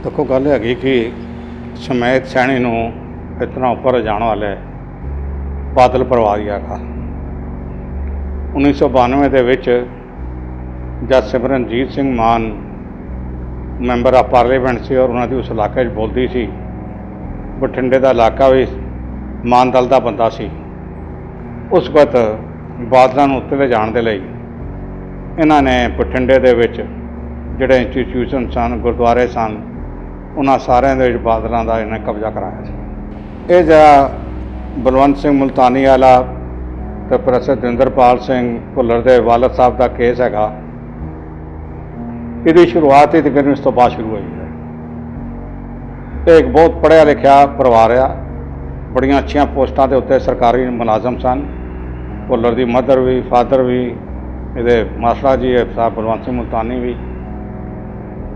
देखो गल हैगी कि ਸਮੇਤ ਸੈਣੀ ਨੂੰ इतना उपर जाने वाले बादल परिवार ही हैगा। 1992 ਦੇ ਵਿੱਚ जब सिमरनजीत सिंह मान मैंबर ऑफ पार्लीमेंट से और उन्होंने उस इलाके बोलती सी, बठिंडे का इलाका भी मान दल का बंदा सी। उस वक्त बादलों को उत्ते ले जाने के लिए इन्होंने बठिंडे के जोड़े इंस्टीट्यूशन सन, गुरुद्वारे सन, उन्होंने सारे बादलों का इन्हें कब्जा कराया सी। ये जरा बलवंत सिंह मुल्तानी वाला तो प्रोफैसर दविंदरपाल सिंह भुल्लर के वालद साहब का केस हैगा। इसकी शुरुआत ही तकरीबन इस तो बाद शुरू हुई है। एक बहुत पढ़िया लिखा परिवार आ, बड़िया अच्छिया पोस्टां के उत्ते सरकारी मुलाजम सन। भुल्लर की मदर भी, फादर भी, ये मास्टर जी साहब बलवंत सिंह मुल्तानी भी।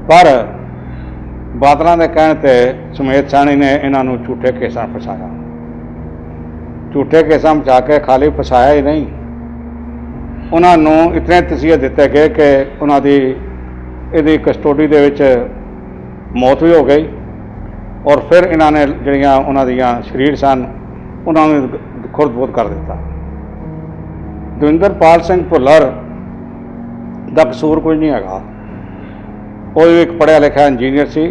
पर बादलों के कहने पर ਸਮੇਤ ਸੈਣੀ ने इन्हों झूठे केसा फसाया। झूठे केसा बचा के खाली फसाया ही नहीं, उन्होंने इतने तसीहे दिते गए कि उन्होंने यदी कस्टोडी के मौत भी हो गई और फिर इन्होंने जड़ियाँ उन्होंने शरीर सन उन्होंने खुरद-बुरद कर दिता। दविंदरपाल सिंह भुल्लर का कसूर कुछ नहीं है। वो एक पढ़िया लिखा इंजीनियर सी,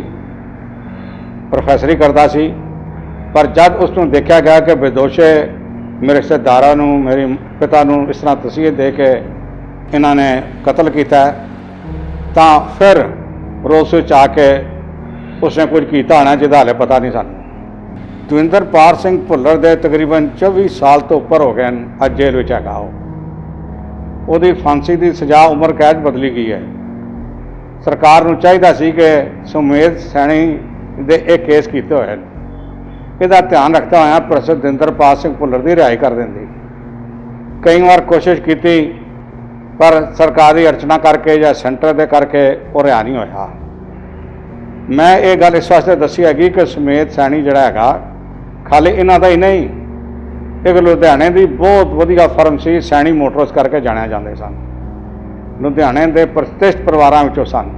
प्रोफैसरी करता सी, पर जब उसको देखा गया कि बेदोशे मेरे रिश्तेदारों मेरे पिता को इस तरह तसीहे दे के इन्होंने कतल किया, तो फिर रोस आके उसने कुछ किया होना जिसका हाले पता नहीं सानू। दविंदरपाल सिंह भुल्लर के तकरीबन 24 साल तो उपर हो गए अज जेल में हैगा। वो फांसी की सजा उम्र कैद बदली गई है। सरकार को चाहिए सी कि ਸਮੇਤ सैणी दे एक केस किए हुए हैं, इसका ध्यान रखता हुआ प्रोफैसर दविंदरपाल सिंह भुल्लर की रिहाई कर देंदी। कई बार कोशिश की पर सरकार की अर्चना करके या सेंटर दे करके वो रिहा नहीं होया। मैं ये गल इस वास्ते दसी हैगी कि ਸਮੇਤ सैणी जिहड़ा हैगा खाली इन्हां दा ही नहीं, एक लुधियाने की बहुत वधिया फर्म सी सैणी मोटर्स करके जाने जाते सन। लुधियाने के प्रतिष्ठित परिवारों विचों सन।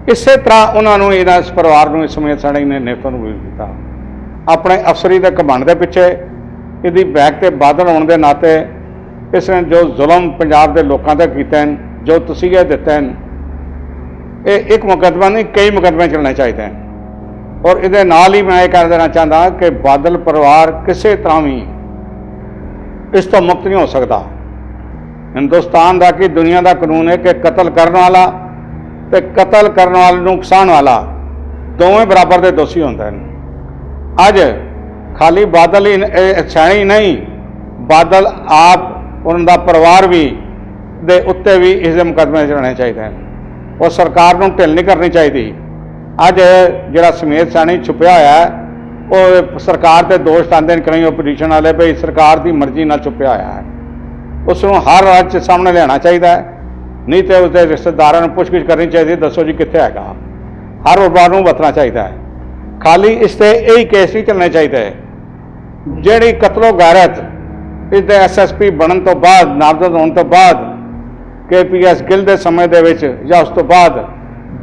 इस तरह उन्होंने इस परिवार को ਸਮੇਤ सैणी ने नेतृत्व किया। अपने अफसरी के घमंड के पिछे यदि बैक से बादल होने के नाते इसने जो जुल्म पंजाब के लोगों से किए हैं, जो तसीहे दिते हैं, ये एक मुकदमा नहीं कई मुकदमे चलने चाहिए हैं। और ये नाल ही मैं ये कह देना चाहता कि बादल परिवार किसी तरह भी इस तो मुक्त नहीं हो सकता। हिंदुस्तान का कि दुनिया का कानून है कि कतल करने वाला तो कतल करने वाले नुकसान वाला दोवें बराबर के दोषी होते हैं। अज खाली बादल ही सैणी नहीं, बादल आप उनका परिवार भी दे उत्ते भी इस मुकदमे चलने चाहिए हैं और सरकार को ढिल नहीं करनी चाहिए। अज जो ਸਮੇਤ सैणी छुपया होया है वो सरकार के दोष आते हैं कई ओपोजिशन वाले भाई सरकार की मर्जी नाल छुपया होया है, उसनों हर राज्य सामने लियाना चाहिए। नहीं तो उसके रिश्तेदारों ने पुछगिछ करनी चाहिए, दसो जी कित्थे हैगा। हर उम्र को बचना चाहिए। खाली इससे यही केस नहीं चलने चाहिए। जिहड़ी कतलो गैरत इस SSP बनने तो बाद, नामजद होने तो बाद, KPS गिल के समय या उस तो बाद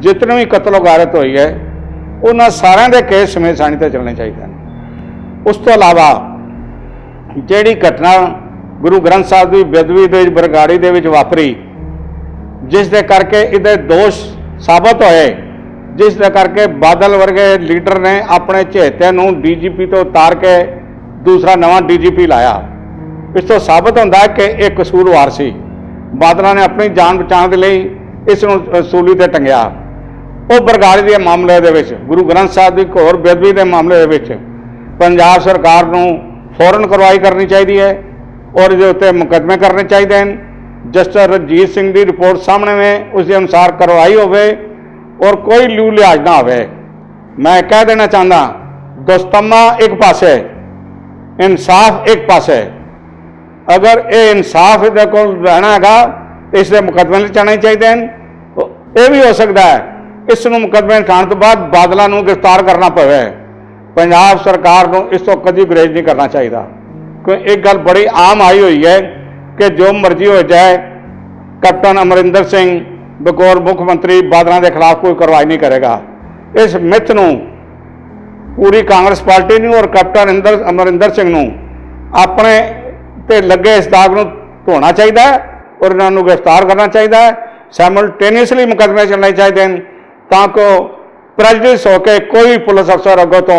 जितनी भी कतलो गैरत हुई है उन्होंने सारे के केस ਸਮੇਤ सैणी ते चलने चाहिए। उस तो अलावा जिहड़ी घटना गुरु ग्रंथ साहब की बेदबी के बरगाड़ी के वापरी, जिस दे करके इहदे दोष साबित होए, जिस दे करके बादल वर्गे लीडर ने अपने चहेते को DGP तो उतार के दूसरा नवा DGP लाया, इस तो साबित होता है कि एक कसूरवार सी। बादलों ने अपनी जान बचाने के लिए इसनूं सूली ते टंगिया। वो बरगाड़ी के मामले के गुरु ग्रंथ साहब की घोर बेदबी के मामले के पंजाब सरकार को फौरन कार्रवाई करनी चाहिए है और इसके उत्ते मुकदमे करने चाहिए हैं। जस्टिस रंजीत सिंह की रिपोर्ट सामने में उसके अनुसार कार्रवाई होवे और कोई लू लिहाज ना हो। मैं कह देना चाहता दोस्तमा एक पासे, इंसाफ एक पासे। अगर ये इंसाफ इहदे कोल रहना हैगा तो इसके मुकदमे चलने चाहिए हैं। यह भी हो सकता है इसनूं मुकदमे उठाने तो बाद बादलों को गिरफ्तार करना पवे। पंजाब सरकार को इस तो कभी गुरेज नहीं करना चाहिए। क्योंकि एक गल बड़ी आम आई हुई है कि जो मर्जी हो जाए कैप्टन अमरिंदर सिंह बतौर मुख्यमंत्री बादलों के खिलाफ कोई कार्रवाई नहीं करेगा। इस मिथ नूं पूरी कांग्रेस पार्टी नूं और कैप्टन अमरिंदर सिंह नूं अपने ते लगे इस दाग नूं धोना चाहिए और इन्हों गिरफ्तार करना चाहिए। सैमल्टेनियसली मुकदमे चलने चाहिए ताकि प्रेजुडिस होकर कोई भी पुलिस अफसर अगों तो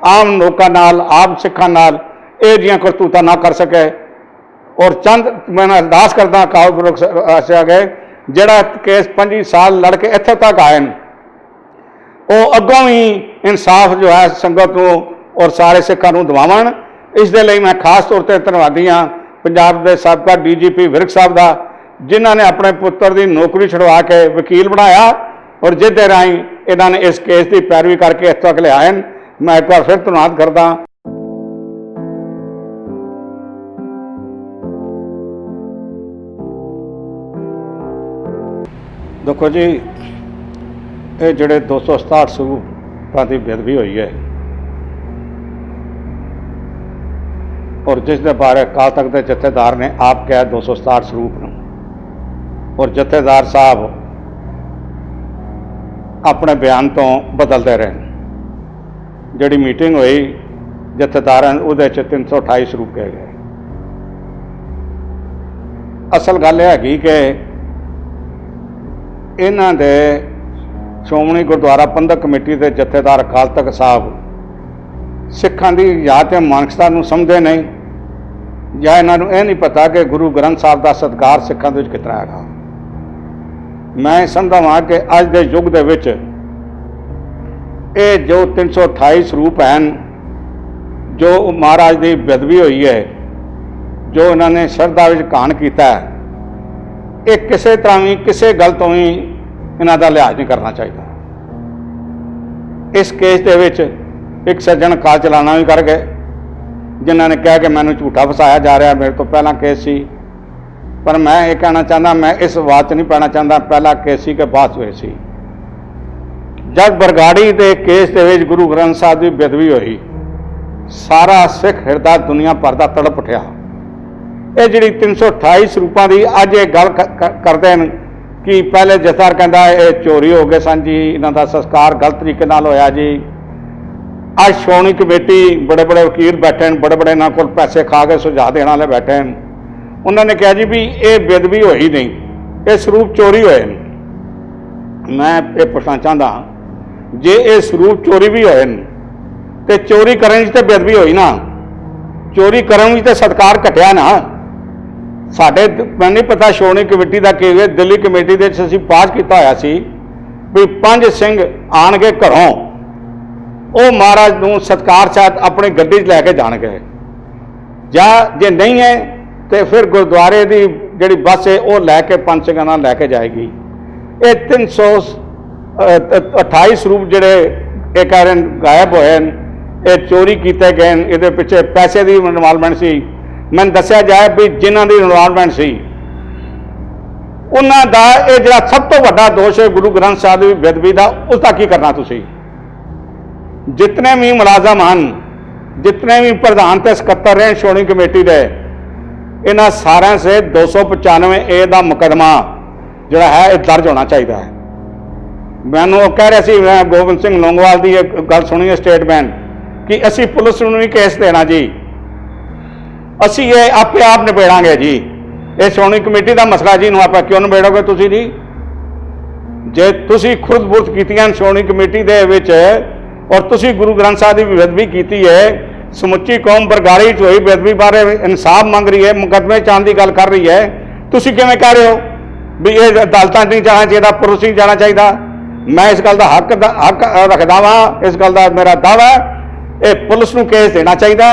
आम लोगों नाल आम सिखां नाल इह जिहियां करतूतां ना कर सके। और चंद मैं अरदास करदा अकाल पुरख आसिया गए जिहड़ा केस 25 साल लड़ के इत्थे तक आए वो अगों भी इंसाफ जो है संगत को और सारे सिखां नूं दिवावण। इस दे लई मैं खास तौर पर धन्नवादी हाँ पंजाब के साबका DGP विरक साहब का जिन्हों ने अपने पुत्र की नौकरी छुड़वा के वकील बनाया और जिसके राही इन्होंने इस केस की पैरवी करके इत्थे तक लिया। मैं एक बार फिर धन्यवाद करदा। देखो जी ये जिहड़े 267 स्वरूपां की बेदबी हुई है और जिसके बारे अकाल तख्त के जथेदार ने आप कहा 267 स्वरूप नूं और जथेदार साहब अपने बयान तो बदलते रहे। जिहड़ी मीटिंग हुई जथेदारां उहदे च 328 स्वरूप कहे गए। असल गल यह हैगी कि इन्हां दे श्रोमणी गुरुद्वारा प्रबंधक कमेटी के जथेदार अकाल तख्त साहब सिखां की या तो मानकता नूं समझते नहीं या इन्हों यह नहीं पता कि गुरु ग्रंथ साहब का सत्कार सिखां दे विच कितना है। मैं समझदा वां कि अज के युग दे विच ये जो 328 स्वरूप हैं जो महाराज की बेदबी हुई है जो इन्होंने श्रद्धा विच घाण कीता है ये किसी तरह भी किसी गल तो भी इन्हां दा लिहाज नहीं करना चाहिए। इस केस दे विच एक सज्जन काल चलाना भी कर गए जिन्होंने कहा कि मैनू झूठा फसाया जा रहा मेरे तो पहला केस सी। पर मैं ये कहना चाहता मैं इस बात नहीं पैना चाहता पहला केस सी के बाद हुए सी। जब बरगाड़ी के केस के गुरु ग्रंथ साहब की बेदबी हुई सारा सिख हिरदा दुनिया भर का तड़प उठिया। ये जी 328 स्वरूपों की अज ये गल करते हैं कि पहले जथेदार कहता ये चोरी हो गए सन जी इन्हों का संस्कार गलत तरीके नाल होया जी। आज श्रोमणी कमेटी बड़े बड़े वकील बैठे हैं बड़े बड़े इन्होंने को पैसे खा के सुझाव देने वाले बैठे हैं उन्होंने कहा जी भी ये बेदबी होई नहीं ये स्वरूप चोरी होए। मैं ये पूछना चाहता जे ये स्वरूप चोरी भी होए तो चोरी करने तो बेदबी होई ना चोरी करने तो सत्कार घटिया ना। साढ़े मैं नहीं पता श्रोमणी कमेटी का कि दिल्ली कमेटी के असीं पास किया होया सी भी 5 सिंह आण के घरों वो महाराज नूं सत्कार शायद अपनी गड्डी लैके जाणगे या जे नहीं है तो फिर गुरुद्वारे की जिहड़ी बस है वो लैके 5 सिंघां नाल लैके जाएगी। ये 328 स्वरूप जिहड़े एक गायब होए ये चोरी किए गए ये पिछे पैसे की इनवॉल्वमेंट सी। मैंने दस्या जाए भी जिन्हां दी इनवॉल्वमेंट सी उन्हां दा ये जिहड़ा सब तो वड्डा दोष है गुरु ग्रंथ साहब की बेदबी का उसका की करना तुसीं। जितने भी मुलाजम हैं जितने भी प्रधान ते सकत्तर रहे श्रोमणी कमेटी के इन्हां सारे से 295A का मुकदमा जोड़ा है यह दर्ज होना चाहिए है। मैनू कह रहे सी मैं गोबिंद सिंह लौंगोवाल की एक गल सुनी है स्टेटमेंट कि असी पुलिस नूं नहीं केस देना जी असी ये आपे आप निबेड़ांगे जी ये श्रोमणी कमेटी का मसला जी नूं आप क्यों निबेड़ोगे तुसीं जी जे तुसीं खुद बुर्द कीतियां श्रोमणी कमेटी दे विच और तुसीं गुरु ग्रंथ साहब की बेदबी की है समुची कौम बरगाड़ी च हुई बेदबी बारे इंसाफ मंग रही है मुकदमे चाण की गल कर रही है तुसीं किवें कह रहे हो भी ये अदालतां नहीं जाना चाहिए पुलिस नहीं जाना चाहिए। मैं इस गल का हक रखदा वां इस गल का मेरा दावा ये पुलिस नूं केस देना चाहिए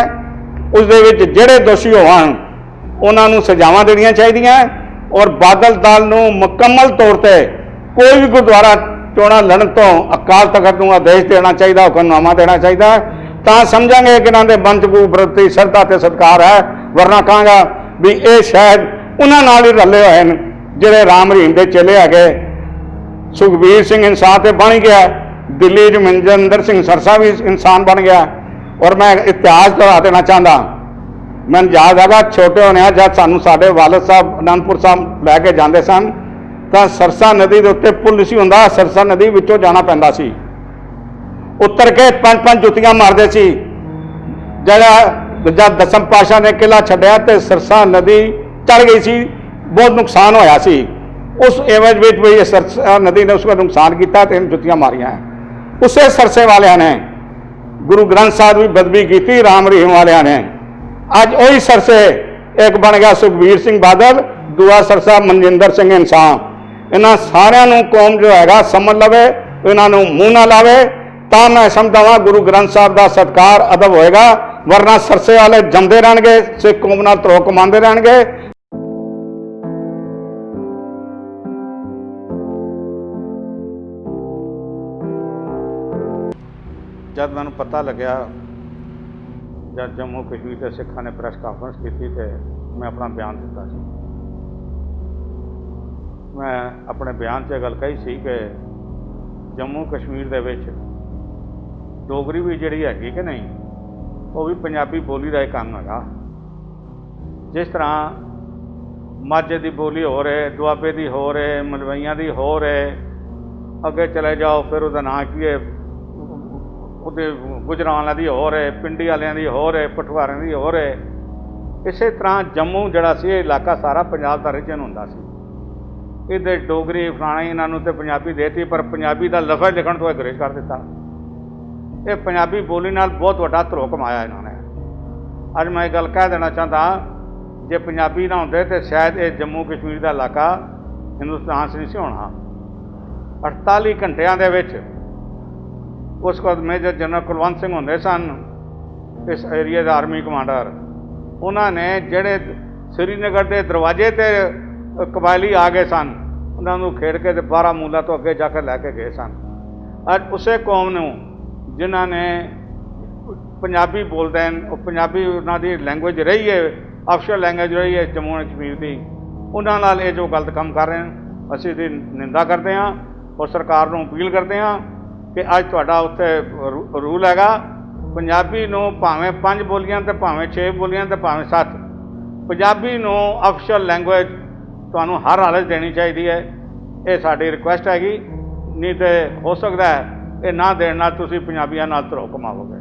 उस दे विच जिहड़े दोषी होण उन्हां नूं सजावां देणीआं चाहीदियां और बादल दल नूं मुकम्मल तौर पर कोई भी गुरुद्वारा चोणां लड़न तो अकाल तख्त नूं आदेश देना चाहिए हुक्मनामा देना चाहिए ਤਾਂ ਸਮਝਾਂਗੇ कि इन्हों के मन च प्रति श्रद्धा ते सत्कार है। वरना कहांगा भी ये शायद उन्हां नाल ही रले होए हैं जिहड़े राम रहीम के चेले है। सुखबीर सिंह इंसान तो बन गया दिल्ली च मनजिंदर सिंह सरसा भी इंसान बन गया। और मैं इतिहास दोहरा देना चाहता मैंने याद आगा छोटे होने जब सानू साडे वालद साहब आनंदपुर साहब लैके जाते सन तो सरसा नदी के उत्ते पुल नहीं सी हुंदा सरसा नदी विचों जाना पैंदा सी उतर के 5-5 जुत्तियां मारते सी। जड़ा जब दसम पातशाह ने किला छड्या तो सरसा नदी चढ़ गई सी, बहुत नुकसान होया सी। उस एवज में भी सरसा नदी ने उसका नुकसान किया तो इन जुत्तियां मारियां। उसे सरसे वालिया ने गुरु ग्रंथ साहब की बदबी की, राम रहीम वालिया ने। अज वही सरसे एक बन गया सुखबीर सिंह बादल, दूआ सरसा मनजिंदर सिंह इंसान। इन्होंने सारिया कौम जो है समझ लवे, इन्हों मूँह ना लावे, तो मैं समझदा वां गुरु ग्रंथ साहब का सत्कार अदब होएगा। वरना सरसे वाले जमते रहणगे, सिख कौम नाल धरो कमांदे रहणगे। जब मैं पता लग्या, जब जम्मू कश्मीर के सिखा ने प्रैस कॉन्फ्रेंस की तो मैं अपना बयान दिता सी। मैं अपने बयान से गल कही सी कि जम्मू कश्मीर दे विच डोगरी भी जिहड़ी हैगी कि नहीं, वो भी पंजाबी बोली का एक अंग है। जिस तरह माझे की बोली हो रहे, दुआबे की हो रहे, मलवईया की हो रहे, अगे चले जाओ फिर उसका नाम की है, गुजरावां की हो रहे, पिंडी वालियां की हो रहे, पठवारियां की हो रहे। इस तरह जम्मू जड़ा सी इलाका सारा पंजाब का रीजन हुंदा सी। इहदे डोगरी फलाना इन्होंने तो पंजाबी देती, पर पंजाबी का लफज लिखण तो गुरेज कर दिता। ये पंजाबी बोली नाल बहुत वड्डा धरो कमाया इन्होंने। अज मैं गल कह देना चाहता, जे पंजाबी ना होंदे तो शायद ये जम्मू कश्मीर का इलाका हिंदुस्तान से नहीं सी होना। 48 घंटिया दे विच उस वक्त मेजर जनरल कुलवंत सिंह होंदे सन, इस एरिए के आर्मी कमांडर। उन्होंने जेड़े श्रीनगर के दरवाजे ते कबायली आ गए सन, उन्होंने खेड़ के बारामूला तो अगे जाकर लैके गए सन। अज उसे कौम नूं जिन्होंने पंजाबी बोलते हैं, वो पंजाबी उन्होंने लैंगुएज रही है, ऑफिशियल लैंगुएज रही है जम्मू कश्मीर की, उन्होंने नाल ये जो गलत काम कर रहे हैं असीं इसदी निंदा करते हैं और सरकार को अपील करते हैं कि अज तुहाडा उत्थे रूल हैगा, पंजाबी नूं भावें 5 बोलियां ते भावें 6 बोलियां ते भावें 7, पंजाबी नूं ऑफिशियल लैंगुएज तुहानूं हर हालत देनी चाहिए है। ये साडी रिक्वेस्ट हैगी, नहीं तो हो सकता है ये ना देण नाल तुसीं पंजाबियां नाल धरो कमाओगे।